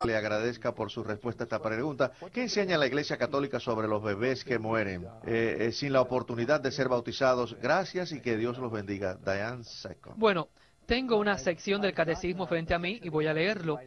Le agradezca por su respuesta a esta pregunta. ¿Qué enseña la Iglesia Católica sobre los bebés que mueren sin la oportunidad de ser bautizados? Gracias y que Dios los bendiga. Diane Seco. Bueno, tengo una sección del catecismo frente a mí y voy a leerlo.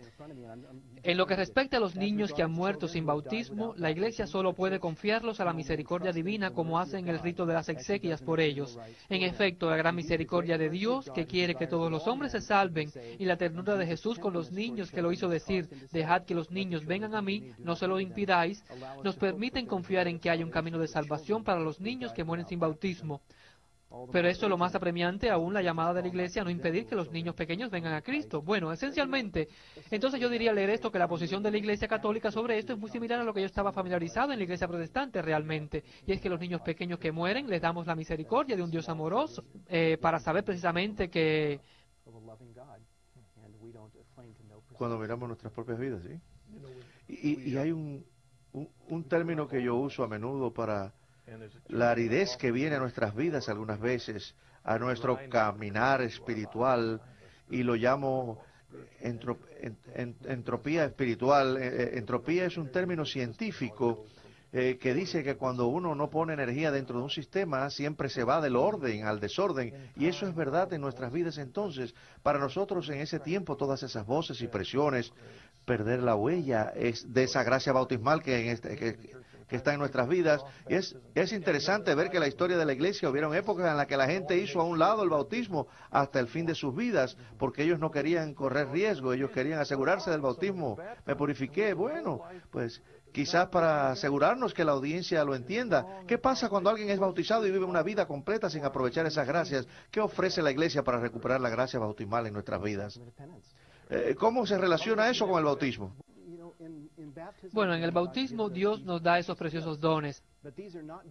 En lo que respecta a los niños que han muerto sin bautismo, la Iglesia solo puede confiarlos a la misericordia divina como hacen el rito de las exequias por ellos. En efecto, la gran misericordia de Dios, que quiere que todos los hombres se salven, y la ternura de Jesús con los niños, que lo hizo decir, dejad que los niños vengan a mí, no se lo impidáis, nos permiten confiar en que hay un camino de salvación para los niños que mueren sin bautismo. Pero esto es lo más apremiante aún, la llamada de la Iglesia a no impedir que los niños pequeños vengan a Cristo. Bueno, esencialmente, entonces yo diría leer esto, que la posición de la Iglesia Católica sobre esto es muy similar a lo que yo estaba familiarizado en la Iglesia Protestante realmente, y es que los niños pequeños que mueren les damos la misericordia de un Dios amoroso, para saber precisamente que... Cuando miramos nuestras propias vidas, ¿sí? Y hay un término que yo uso a menudo para la aridez que viene a nuestras vidas algunas veces, a nuestro caminar espiritual, y lo llamo entropía espiritual. Entropía es un término científico que dice que cuando uno no pone energía dentro de un sistema, siempre se va del orden al desorden, y eso es verdad en nuestras vidas. Entonces, para nosotros en ese tiempo, todas esas voces y presiones, perder la huella de esa gracia bautismal que está en nuestras vidas. Es interesante ver que en la historia de la Iglesia hubieron épocas en las que la gente hizo a un lado el bautismo hasta el fin de sus vidas, porque ellos no querían correr riesgo, ellos querían asegurarse del bautismo. Me purifiqué, bueno, pues quizás para asegurarnos que la audiencia lo entienda. ¿Qué pasa cuando alguien es bautizado y vive una vida completa sin aprovechar esas gracias? ¿Qué ofrece la Iglesia para recuperar la gracia bautismal en nuestras vidas? ¿Cómo se relaciona eso con el bautismo? Bueno, en el bautismo Dios nos da esos preciosos dones,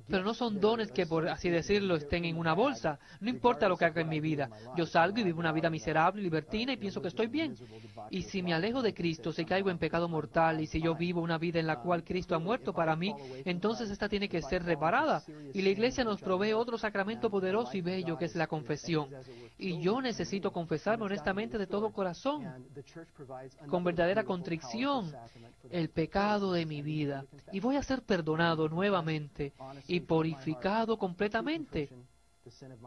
pero no son dones que, por así decirlo, estén en una bolsa. No importa lo que haga en mi vida, yo salgo y vivo una vida miserable, libertina, y pienso que estoy bien. Y si me alejo de Cristo, si caigo en pecado mortal, y si yo vivo una vida en la cual Cristo ha muerto para mí, entonces esta tiene que ser reparada. Y la Iglesia nos provee otro sacramento poderoso y bello, que es la confesión. Y yo necesito confesarme honestamente de todo corazón, con verdadera contrición, el pecado de mi vida, y voy a ser perdonado nuevamente y purificado completamente,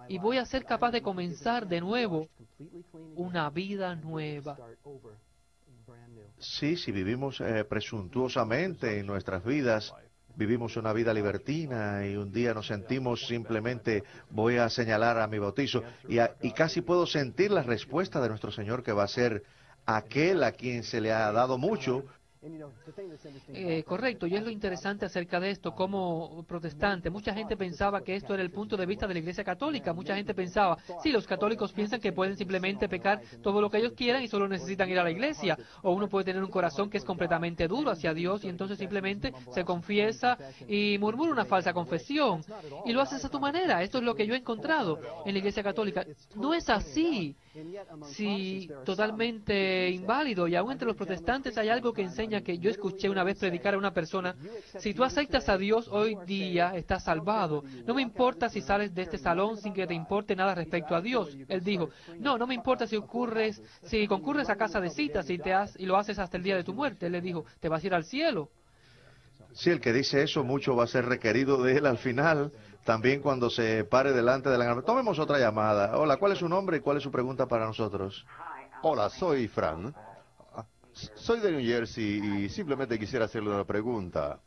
y voy a ser capaz de comenzar de nuevo una vida nueva. Sí, si vivimos presuntuosamente en nuestras vidas, vivimos una vida libertina y un día nos sentimos simplemente, voy a señalar a mi bautizo, y casi puedo sentir la respuesta de nuestro Señor, que va a ser aquel a quien se le ha dado mucho. Correcto, y es lo interesante acerca de esto, como protestante, mucha gente pensaba que esto era el punto de vista de la Iglesia Católica. Mucha gente pensaba, sí, los católicos piensan que pueden simplemente pecar todo lo que ellos quieran y solo necesitan ir a la iglesia, o uno puede tener un corazón que es completamente duro hacia Dios y entonces simplemente se confiesa y murmura una falsa confesión, y lo haces a tu manera. Esto es lo que yo he encontrado en la Iglesia Católica. No es así. Sí, totalmente inválido, y aún entre los protestantes hay algo que enseña, que yo escuché una vez predicar a una persona: si tú aceptas a Dios hoy día, estás salvado. No me importa si sales de este salón sin que te importe nada respecto a Dios. Él dijo, no me importa si concurres a casa de citas y lo haces hasta el día de tu muerte. Él le dijo, te vas a ir al cielo. Sí, el que dice eso, mucho va a ser requerido de él al final, también cuando se pare delante de la cámara. Tomemos otra llamada. Hola, ¿cuál es su nombre y cuál es su pregunta para nosotros? Hola, soy Fran. Soy de New Jersey y simplemente quisiera hacerle una pregunta.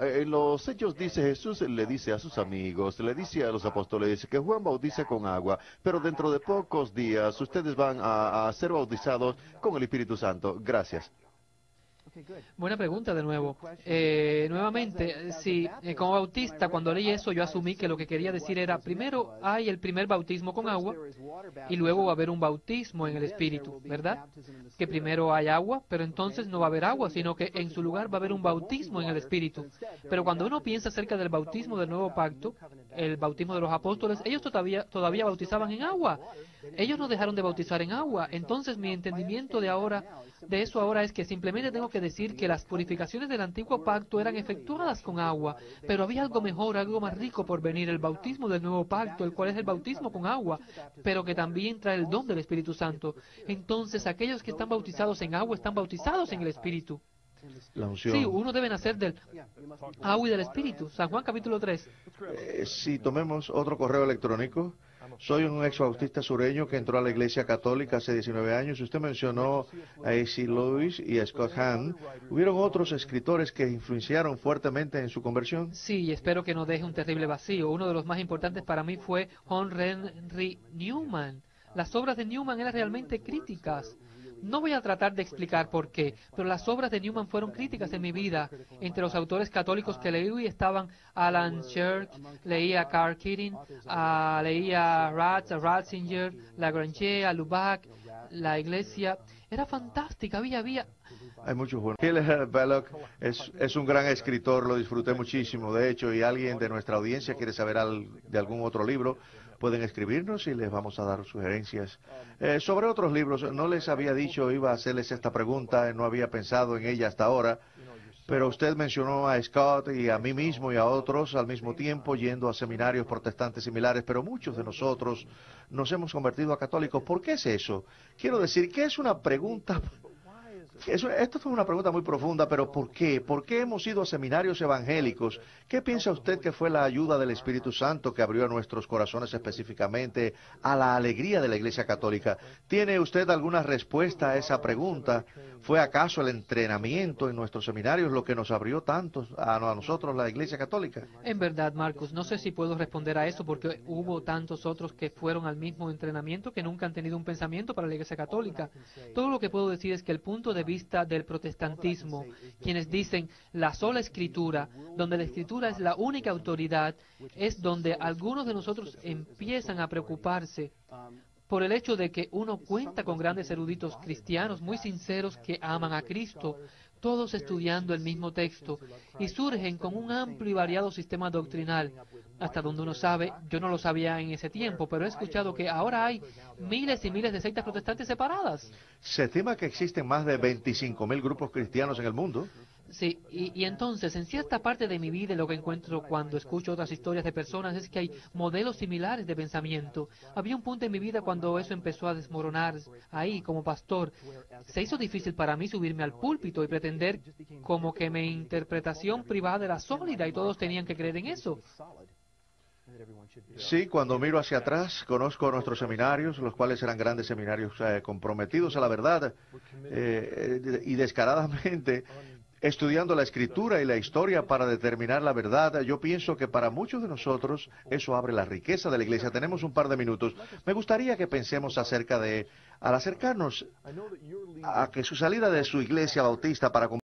En los Hechos dice, Jesús le dice a sus amigos, le dice a los apóstoles que Juan bautiza con agua, pero dentro de pocos días ustedes van a ser bautizados con el Espíritu Santo. Gracias. Buena pregunta de nuevo. Nuevamente, sí, como bautista, cuando leí eso, yo asumí que lo que quería decir era, primero hay el primer bautismo con agua, y luego va a haber un bautismo en el Espíritu, ¿verdad? Que primero hay agua, pero entonces no va a haber agua, sino que en su lugar va a haber un bautismo en el Espíritu. Pero cuando uno piensa acerca del bautismo del nuevo pacto, el bautismo de los apóstoles, ellos todavía bautizaban en agua. Ellos no dejaron de bautizar en agua. Entonces mi entendimiento de eso ahora es que simplemente tengo que decir que las purificaciones del antiguo pacto eran efectuadas con agua, pero había algo mejor, algo más rico por venir, el bautismo del nuevo pacto, el cual es el bautismo con agua, pero que también trae el don del Espíritu Santo. Entonces, aquellos que están bautizados en agua están bautizados en el Espíritu. La Sí, unción. uno debe nacer del agua y del Espíritu. San Juan capítulo 3. Si tomemos otro correo electrónico, soy un ex bautista sureño que entró a la Iglesia Católica hace 19 años. Usted mencionó a A.C. Lewis y a Scott Hahn. ¿Hubieron otros escritores que influenciaron fuertemente en su conversión? Sí, y espero que no deje un terrible vacío. Uno de los más importantes para mí fue John Henry Newman. Las obras de Newman eran realmente críticas. No voy a tratar de explicar por qué, pero las obras de Newman fueron críticas en mi vida. Entre los autores católicos que leí estaban Alan Church, leía a Carl Keating, leía a Ratzinger, Lagrange, a Lubac, la iglesia. Era fantástica, había. Hay muchos buenos. Hilaire Belloc es un gran escritor, lo disfruté muchísimo, de hecho, y alguien de nuestra audiencia quiere saber de algún otro libro, pueden escribirnos y les vamos a dar sugerencias. Sobre otros libros, no les había dicho, iba a hacerles esta pregunta, no había pensado en ella hasta ahora, pero usted mencionó a Scott y a mí mismo y a otros al mismo tiempo yendo a seminarios protestantes similares, pero muchos de nosotros nos hemos convertido a católicos. ¿Por qué es eso? Quiero decir que es una pregunta... Esto fue una pregunta muy profunda, pero ¿por qué? ¿Por qué hemos ido a seminarios evangélicos? ¿Qué piensa usted que fue la ayuda del Espíritu Santo que abrió nuestros corazones específicamente a la alegría de la Iglesia Católica? ¿Tiene usted alguna respuesta a esa pregunta? ¿Fue acaso el entrenamiento en nuestros seminarios lo que nos abrió tanto a nosotros la Iglesia Católica? En verdad, Marcus, no sé si puedo responder a eso porque hubo tantos otros que fueron al mismo entrenamiento que nunca han tenido un pensamiento para la Iglesia Católica. Todo lo que puedo decir es que el punto de vista del protestantismo, quienes dicen la sola escritura, donde la escritura es la única autoridad, es donde algunos de nosotros empiezan a preocuparse por el hecho de que uno cuenta con grandes eruditos cristianos muy sinceros que aman a Cristo, todos estudiando el mismo texto, y surgen con un amplio y variado sistema doctrinal. Hasta donde uno sabe, yo no lo sabía en ese tiempo, pero he escuchado que ahora hay miles y miles de sectas protestantes separadas. Se estima que existen más de 25.000 grupos cristianos en el mundo. Sí, y entonces, en cierta parte de mi vida, lo que encuentro cuando escucho otras historias de personas es que hay modelos similares de pensamiento. Había un punto en mi vida cuando eso empezó a desmoronar. Ahí, como pastor, se hizo difícil para mí subirme al púlpito y pretender como que mi interpretación privada era sólida y todos tenían que creer en eso. Sí, cuando miro hacia atrás, conozco nuestros seminarios, los cuales eran grandes seminarios comprometidos a la verdad y descaradamente estudiando la escritura y la historia para determinar la verdad. Yo pienso que para muchos de nosotros eso abre la riqueza de la iglesia. Tenemos un par de minutos. Me gustaría que pensemos acerca de, al acercarnos a que su salida de su iglesia bautista para